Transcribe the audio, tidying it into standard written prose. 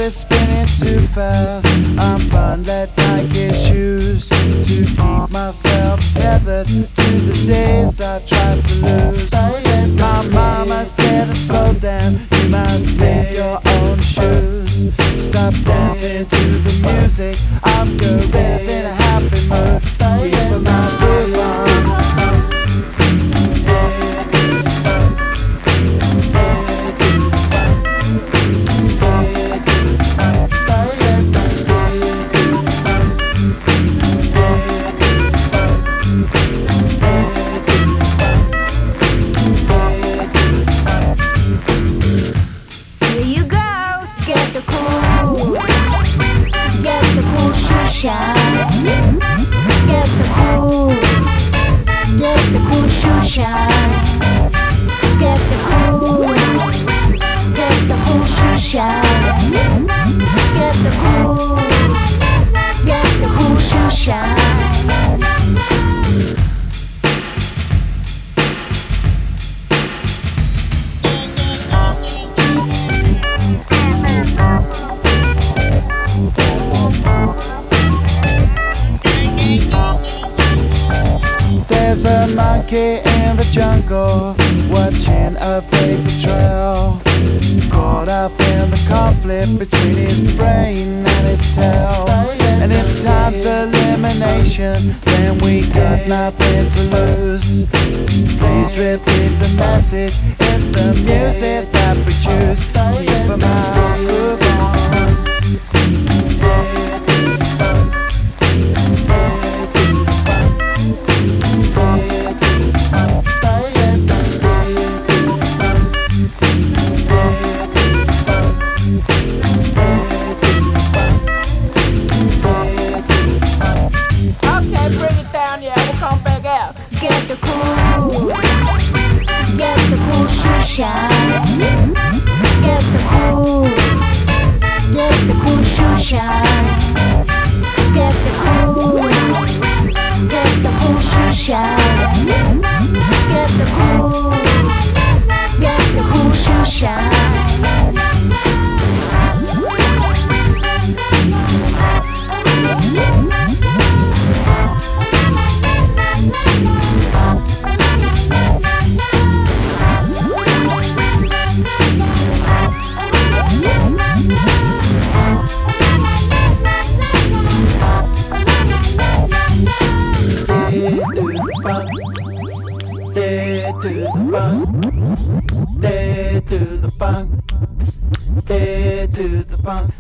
is spinning too fast. I'm bundled Nike shoes to keep myself tethered to the days I tried to lose. My mama said to slow down, you must make your own shoes. Stop dancing to the music of Gorillaz in a happy mood. Keep my groove on. Shine. Get the cool shoe shine. Get the cool shoe shine. Get the cool shoe shine. There's a monkey in the jungle, watching a paper trail, caught up in the conflict between his brain and his tail. And if time's elimination, then we got nothing to lose. Please repeat the message, it's the music that we choose. Keep 'em out, groove on. Get the cool shoe shine. Get the cool shoe shine. Get the cool shoe shine. Get the cool shoe shine. They do the bunk,